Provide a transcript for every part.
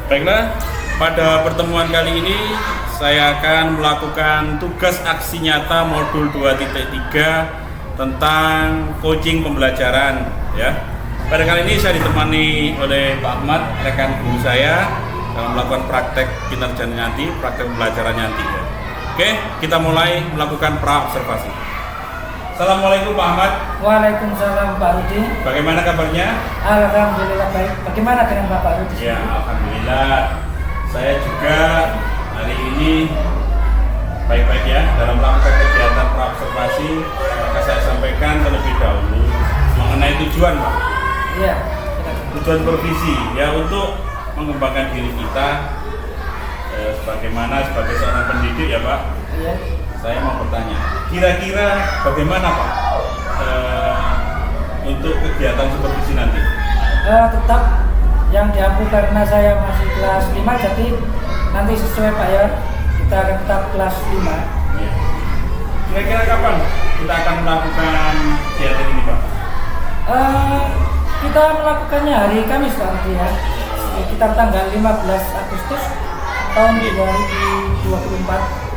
Baiklah, pada pertemuan kali ini saya akan melakukan tugas aksi nyata modul 2.3 tentang coaching pembelajaran ya. Pada kali ini saya ditemani oleh Pak Ahmad, rekan guru saya dalam melakukan praktek kinerja nanti, praktek pembelajaran nanti ya. Oke, kita mulai melakukan pra-observasi. Assalamualaikum Pak Ahmad. Waalaikumsalam Pak Rudi. Bagaimana kabarnya? Alhamdulillah baik. Bagaimana dengan Bapak Rudi? Ya, alhamdulillah. Saya juga hari ini baik-baik ya dalam melakukan kegiatan pra-observasi. Maka saya sampaikan terlebih dahulu mengenai tujuan Pak. Iya. Tujuan provisi ya untuk mengembangkan diri kita sebagaimana sebagai seorang pendidik ya Pak. Iya. Saya mau bertanya, kira-kira bagaimana Pak untuk kegiatan supervisi nanti? Tetap yang diampu karena saya masih kelas 5, jadi nanti sesuai Pak ya, kita akan tetap kelas 5. Ya. Kira-kira kapan kita akan melakukan kegiatan ini Pak? Kita melakukannya hari Kamis Pak Rudi ya, sekitar tanggal 15 Agustus tahun 2024.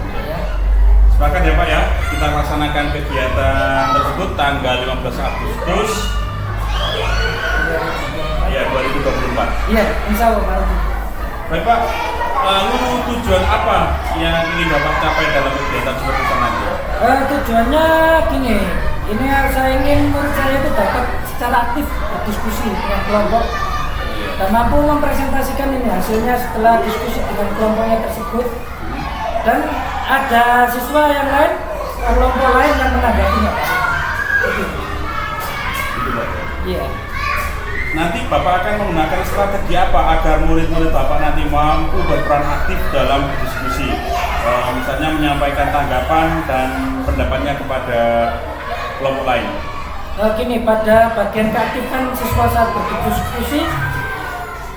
Sepakat ya Pak ya, kita laksanakan kegiatan tersebut tanggal 15 Agustus ya 2024. Iya, insya Allah Pak Rudi. Baik Pak, lalu tujuan apa yang ingin Bapak capai dalam kegiatan seperti itu nanti? Tujuannya gini, ini saya ingin murid saya itu dapat secara aktif berdiskusi dengan kelompok dan mampu mempresentasikan ini hasilnya setelah diskusi dengan kelompoknya tersebut, dan ada siswa yang lain, kelompok lain yang menanggapinya. Gitu Pak. Iya. Nanti Bapak akan menggunakan strategi apa agar murid-murid Bapak nanti mampu berperan aktif dalam diskusi? Misalnya menyampaikan tanggapan dan pendapatnya kepada kelompok lain. Gini, pada bagian keaktifan siswa saat berdiskusi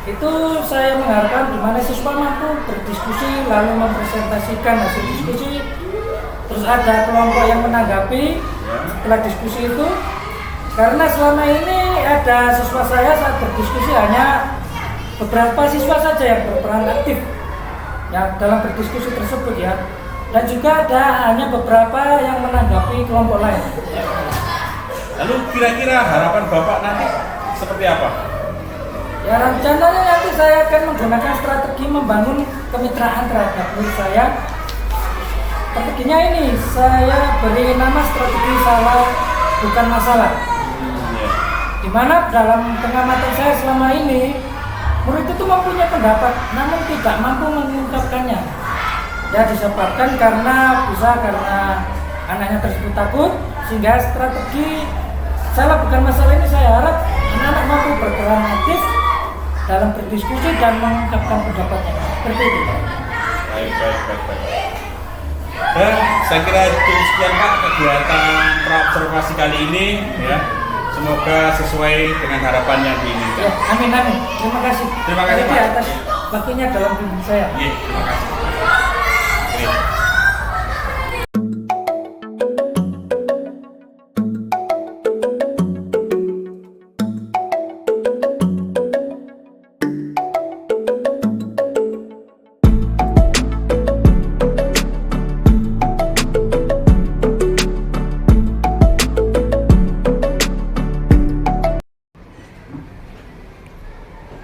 itu saya mengharapkan di mana siswa mampu berdiskusi lalu mempresentasikan hasil diskusi, terus ada kelompok yang menanggapi setelah diskusi itu. Karena selama ini ada siswa saya saat berdiskusi hanya beberapa siswa saja yang berperan aktif ya dalam berdiskusi tersebut ya, dan juga ada hanya beberapa yang menanggapi kelompok lain. Lalu kira-kira harapan Bapak nanti seperti apa? Ya, rencananya nanti saya akan menggunakan strategi membangun kemitraan terhadap murid saya. Strateginya ini saya beri nama strategi salah bukan masalah. Di mana dalam pengamatan saya selama ini, murid itu mempunyai pendapat namun tidak mampu mengungkapkannya. Ya, disebabkan karena anaknya tersebut takut, sehingga strategi salah bukan masalah ini saya harap anak-anak mampu berperan aktif dalam berdiskusi dan mengungkapkan pendapatnya. Seperti itu. Baik. Dan saya kira cukup sekian Pak kegiatan pra-observasi kali ini ya. Semoga sesuai dengan harapan yang diinginkan. Ya, amin. Terima kasih. Terima kasih Pak atas waktunya dalam bimbing saya. Iya, terima kasih. Oke.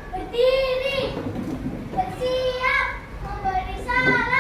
Berdiri, bersiap, memberi salam.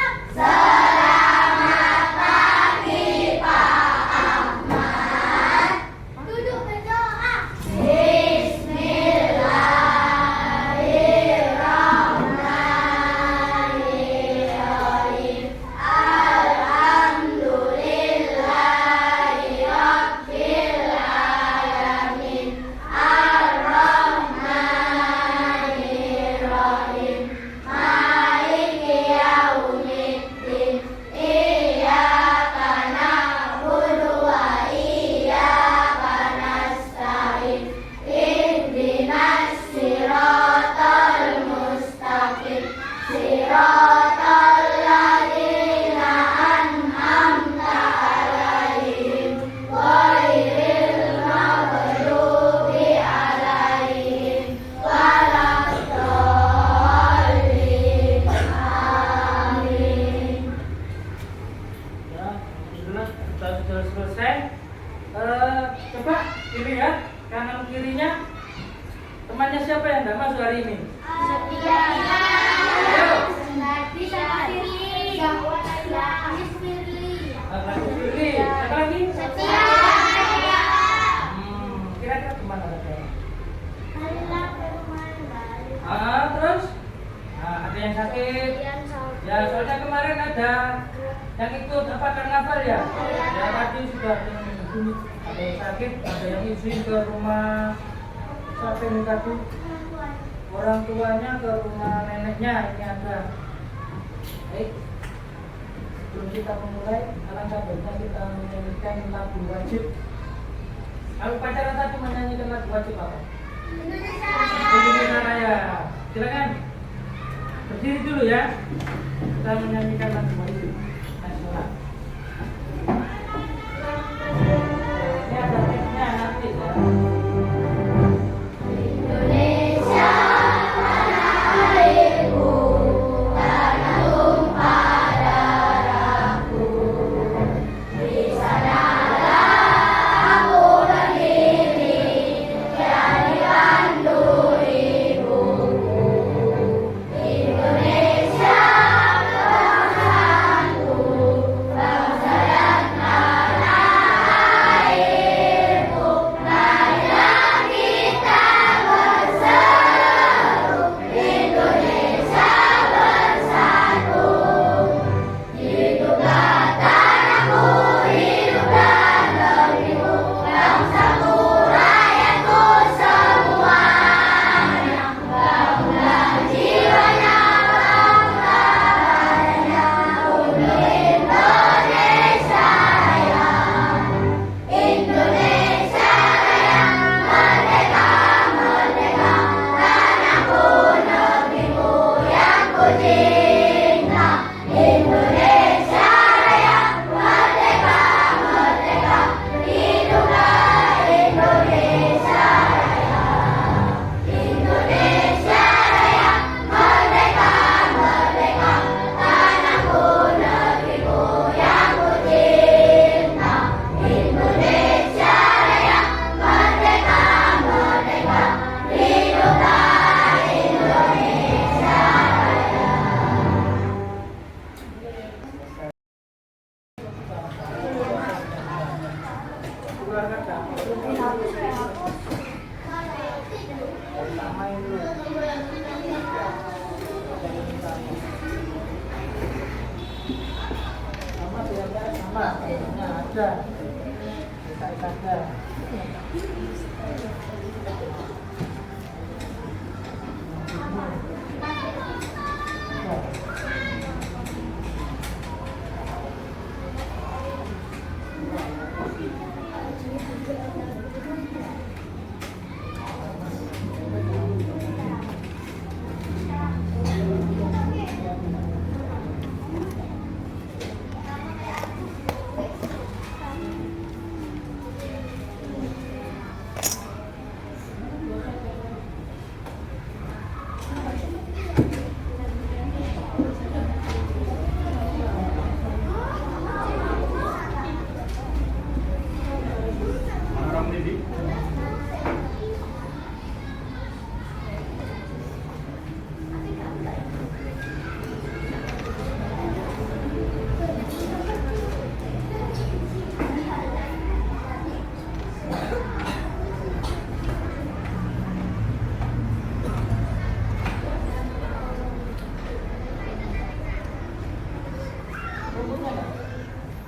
Lagu Firly. Apa lagi? Kira-kira kemana ada? Terus? Ada yang sakit. Ya, soalnya kemarin ada yang ikut apa karnaval ya? Ya tadi sudah ada yang sakit, ada yang izin ke rumah siapa ini tadi? Orang tuanya ke rumah neneknya ini ada. Baik. Sebelum kita memulai, alangkah baiknya kita menyanyikan lagu wajib. Kalau pacaran tadi menyanyikan lagu wajib apa? Indonesia Raya. Silakan. Berdiri dulu ya. Kita menyanyikan lagu wajib nasional. Ini ada teknya nanti ya. Ada.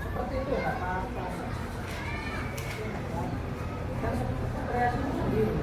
Seperti itu nggak apa-apa. Kan kreasi sendiri.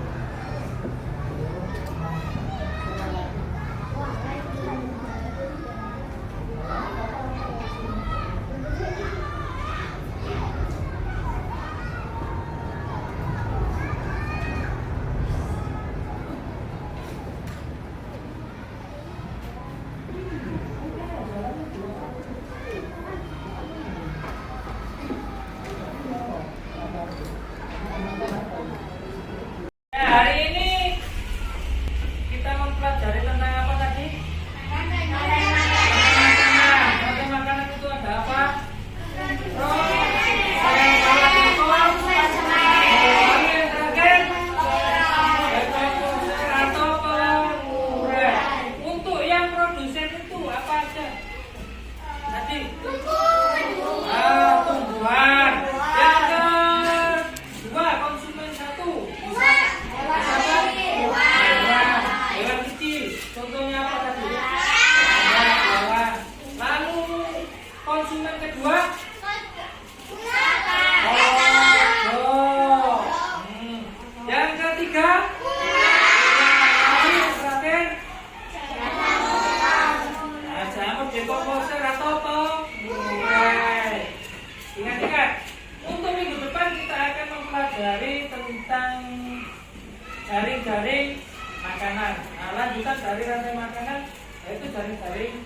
dari rantai makanan, yaitu jaring-jaring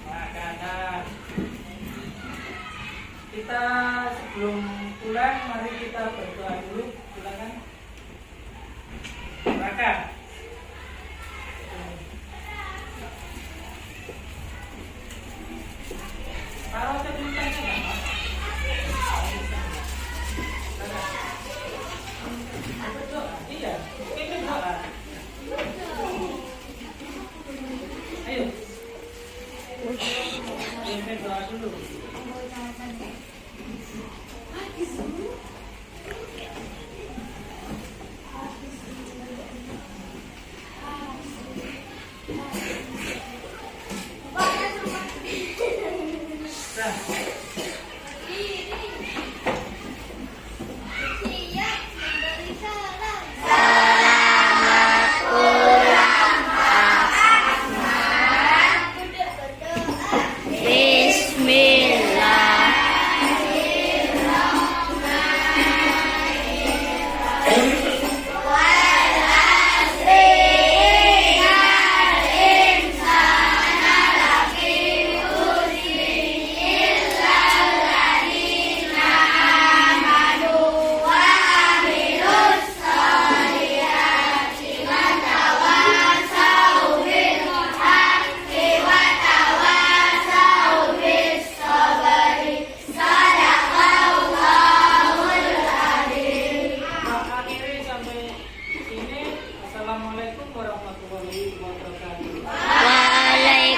makanan. Kita sebelum pulang, mari kita berdoa dulu. Silakan. Silakan. Taruh ke tulisannya nggak, Pak? Berdoa, iya. Ini doa. Ayo. Kita doa dulu.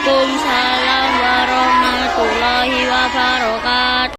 Waalaikumsalam warahmatullahi wabarakatuh.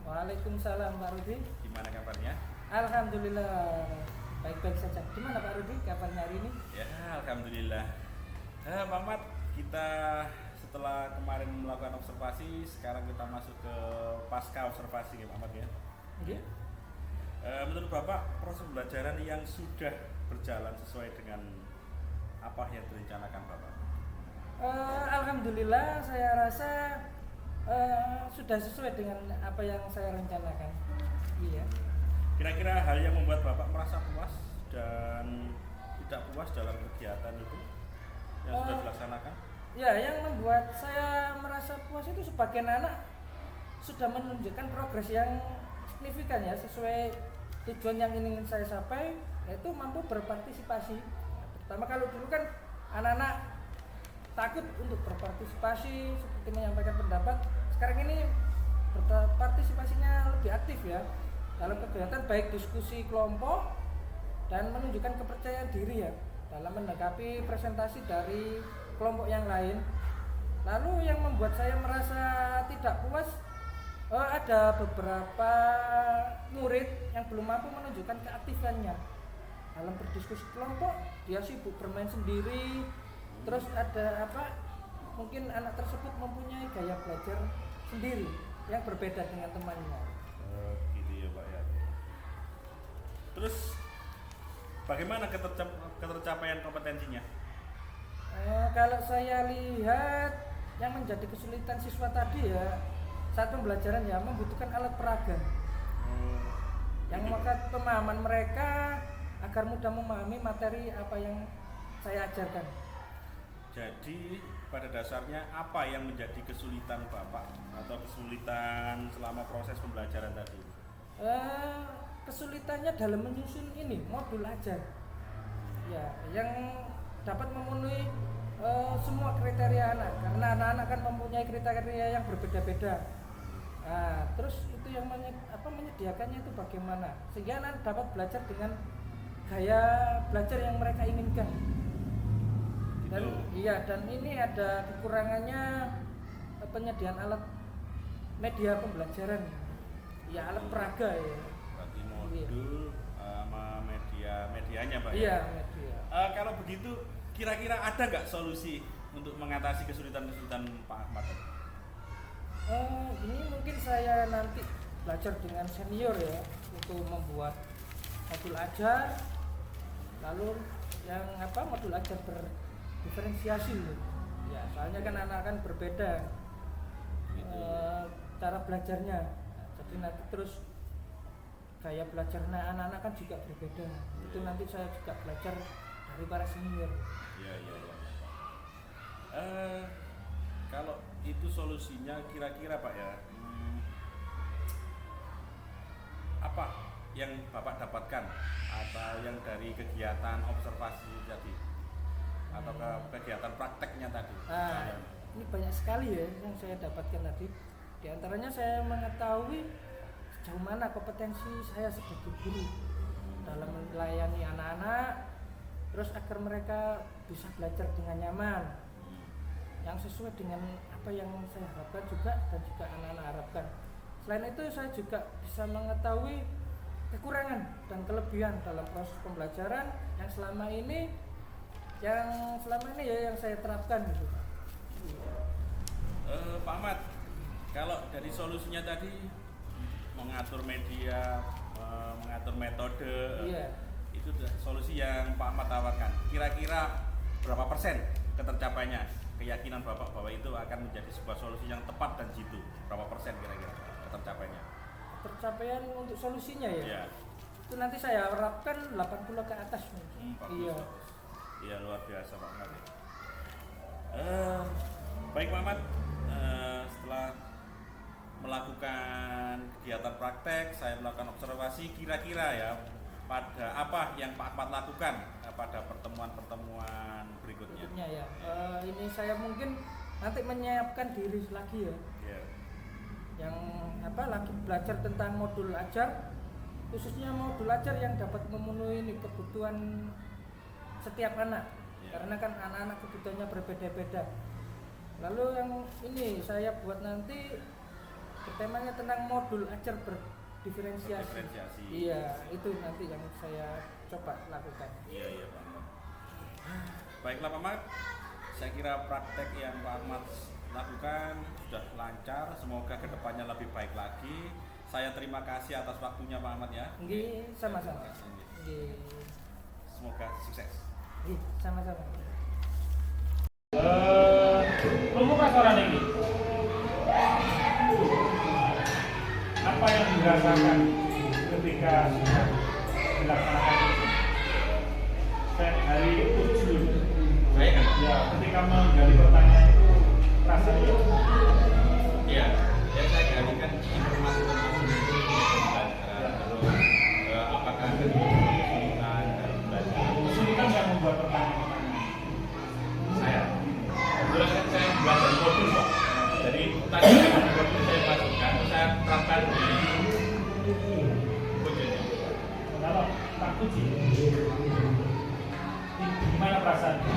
Waalaikumsalam Pak Rudi. Gimana kabarnya? Alhamdulillah baik-baik saja. Gimana Pak Rudi kabarnya hari ini? Ya, alhamdulillah. Pak Ahmad, kita setelah kemarin melakukan observasi, sekarang kita masuk ke pasca observasi ya Pak Ahmad ya. Iya. Menurut Bapak, proses pembelajaran yang sudah berjalan sesuai dengan apa yang direncanakan Bapak? Alhamdulillah saya rasa sudah sesuai dengan apa yang saya rencanakan. Iya. Kira-kira hal yang membuat Bapak merasa puas dan tidak puas dalam kegiatan itu yang sudah dilaksanakan? Ya, yang membuat saya merasa puas itu sebagian anak sudah menunjukkan progres yang signifikan ya, sesuai tujuan yang ingin saya capai, yaitu mampu berpartisipasi. Pertama, kalau dulu kan anak-anak takut untuk berpartisipasi seperti menyampaikan pendapat, sekarang ini berpartisipasinya lebih aktif ya dalam kegiatan, baik diskusi kelompok dan menunjukkan kepercayaan diri ya dalam menanggapi presentasi dari kelompok yang lain. Lalu yang membuat saya merasa tidak puas, ada beberapa murid yang belum mampu menunjukkan keaktifannya dalam berdiskusi kelompok. Dia sibuk bermain sendiri, terus ada mungkin anak tersebut mempunyai gaya belajar sendiri yang berbeda dengan temannya. Gitu ya Pak ya. Terus bagaimana ketercapaian kompetensinya? Kalau saya lihat yang menjadi kesulitan siswa tadi ya saat pembelajaran ya membutuhkan alat peraga yang memakat pemahaman mereka agar mudah memahami materi apa yang saya ajarkan. Jadi pada dasarnya apa yang menjadi kesulitan Bapak atau kesulitan selama proses pembelajaran tadi? Kesulitannya dalam menyusun ini modul ajar ya yang dapat memenuhi semua kriteria anak, karena anak-anak kan mempunyai kriteria yang berbeda-beda. Nah, terus itu yang menyediakannya itu bagaimana sehingga anak dapat belajar dengan gaya belajar yang mereka inginkan. Dan iya, dan ini ada kekurangannya penyediaan alat media pembelajaran ya, alat peraga ya. modul sama medianya Pak. Iya, media. Kalau begitu kira-kira ada nggak solusi untuk mengatasi kesulitan-kesulitan Pak Ahmad? Ini mungkin saya nanti belajar dengan senior ya untuk membuat modul ajar, lalu yang modul ajar berdiferensiasi ya, soalnya kan anak kan berbeda cara belajarnya, jadi nanti terus gaya belajarnya anak-anak kan juga berbeda, itu nanti saya juga belajar dari para senior. Iya. Kalau itu solusinya kira-kira Pak ya, apa yang Bapak dapatkan atau yang dari kegiatan observasi tadi atau kegiatan prakteknya tadi? Ini banyak sekali ya yang saya dapatkan tadi. Di antaranya saya mengetahui sejauh mana kompetensi saya sebagai guru dalam melayani anak-anak, terus agar mereka bisa belajar dengan nyaman, yang sesuai dengan apa yang saya harapkan juga dan juga anak-anak harapkan. Selain itu saya juga bisa mengetahui kekurangan dan kelebihan dalam proses pembelajaran yang selama ini ya yang saya terapkan gitu. Pak Ahmad, kalau dari solusinya tadi mengatur media, mengatur metode, itu solusi yang Pak Ahmad tawarkan. Kira-kira berapa persen ketercapainya? Keyakinan Bapak bahwa itu akan menjadi sebuah solusi yang tepat dan jitu. Berapa persen kira-kira ketercapainya? Tercapaian untuk solusinya ya? Iya. Itu nanti saya harapkan 80 ke atas. Iya. Iya, luar biasa Pak Ahmad. Baik Pak Ahmad, setelah melakukan kegiatan praktek, saya melakukan observasi, kira-kira ya pada apa yang Pak Ahmad lakukan pada pertemuan-pertemuan berikutnya ya. Ini saya mungkin nanti menyiapkan diri lagi ya. Yang lagi belajar tentang modul ajar, khususnya modul ajar yang dapat memenuhi kebutuhan setiap anak, karena kan anak-anak kebutuhannya berbeda-beda. Lalu yang ini saya buat nanti temanya tentang modul ajar berdiferensiasi. Iya, itu nanti yang saya coba lakukan. Iya Pak Ahmad. Baiklah Pak Ahmad, saya kira praktek yang Pak Ahmad lakukan sudah lancar, semoga kedepannya lebih baik lagi. Saya terima kasih atas waktunya Pak Ahmad ya. Nggih, sama-sama. Nggih. Semoga sukses. Nggih, sama-sama. Pembuka suara ini. Apa yang dirasakan ketika sudah dilaksanakan hari ujian? Ya, ketika menggali pertanyaan itu rasanya. Iya, yang saya gali kan informasi itu pembelajaran, terus apakah kesulitan dalam belajar? Kesulitan yang membuat pertanyaan. Saya belajar modul Pak. Jadi tadi modul saya masukkan, saya terapkan di ujiannya. Kalau tak uji, gimana perasaannya?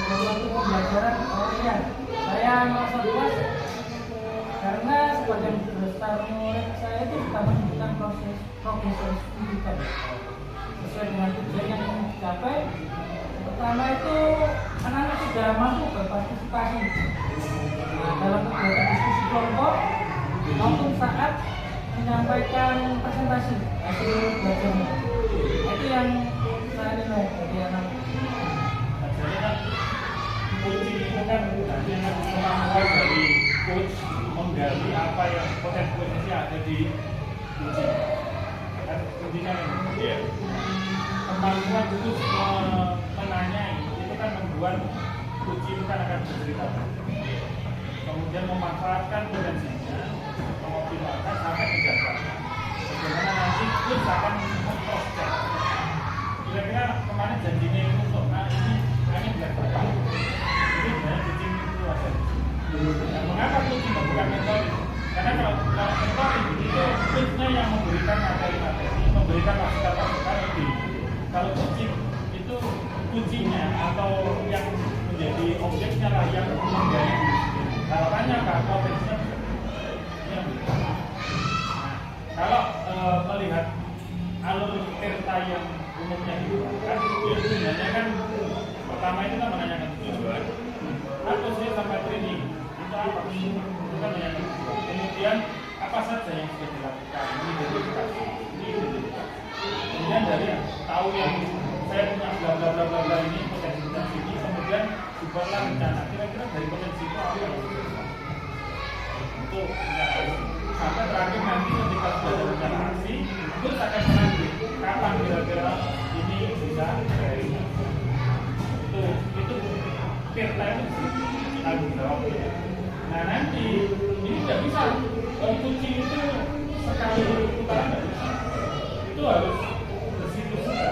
Waktu pembelajaran, saya merasa puas karena sebagian besar murid saya itu sudah menunjukkan progres pendidikan sesuai dengan tujuan yang ingin dicapai. Pertama itu anak-anak sudah mampu berpartisipasi dalam kegiatan diskusi kelompok maupun saat menyampaikan presentasi hasil belajarnya. Itu yang saya nilai dari anak. Jadi kan kunci itu kan hanya kemampuan dari coach menggali apa yang potensi ada di uji. Kan kuncinya ini. Kemampuan itu menanyai itu kan membuat uji itu kan akan bercerita. Kemudian memanfaatkan potensinya, mengoptimalkan sampai menjatuhkan. Bagaimana nanti coach akan memproses. Kira-kira kemarin janjinya itu untuk ini hanya belajar. Ini sebenarnya kucing itu ada. Dan mengapa kucing membuka metode? Karena kalau metode itu kucingnya yang memberikan materi-materi, memberikan masukan-masukan lebih. Kalau kucing itu kucingnya atau yang menjadi objeknya lah yang menggali. Harapannya apa? Potensinya yang nah, kalau Tirta yang umumnya digunakan itu sebenarnya kan pertama itu kan menanyakan tujuan atau saya sampai training itu apa sih? Itu kan menanyakan tujuan. Kemudian apa saja yang sudah dilakukan, ini identifikasi, kemudian dari tahu yang saya punya bla bla bla bla bla ini potensi ini, kemudian dibuatlah rencana kira-kira dari potensi itu apa yang bisa dilakukan untuk rencana sampai terakhir nanti ketika sudah ada rencana aksi itu akan menanti kapan kira-kira ini bisa direalisasi. Itu Tirta itu tanggung jawabnya. Nah nanti ini tidak bisa kucing itu sekali putaran tidak bisa, itu harus bersiklus juga.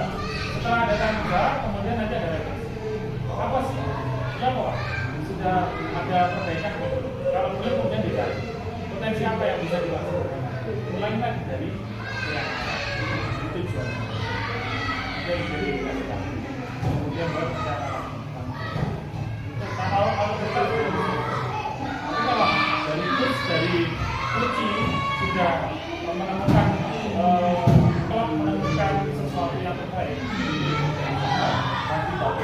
Setelah ada tanggung jawab kemudian nanti ada revisi. Apa sih? Ya kok sudah ada perbaikan gitu. Kalau boleh kemudian dicari potensi apa yang bisa dilakukan. Ulangi lagi dari yang tujuan. Kemudian identifikasikan. Kemudian baru bicara. Kalau kita dari kunci sudah menemukan telah menemukan sesuatu yang terbaik nanti tahu.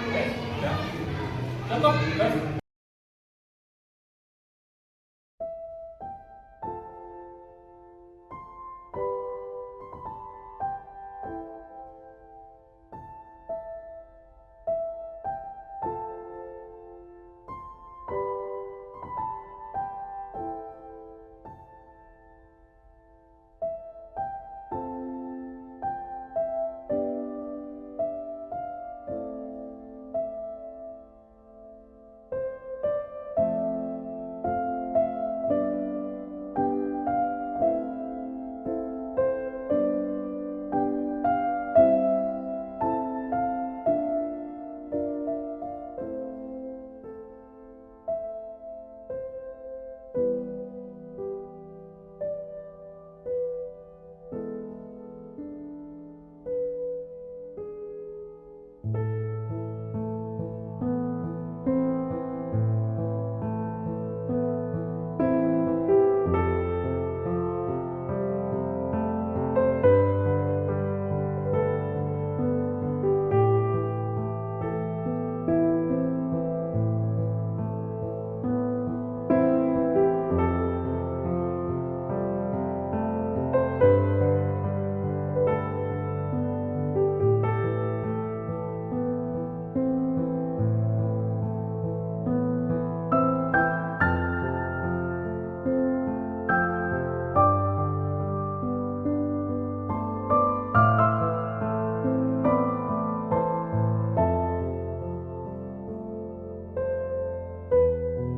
Oke, ya. Contoh, guys.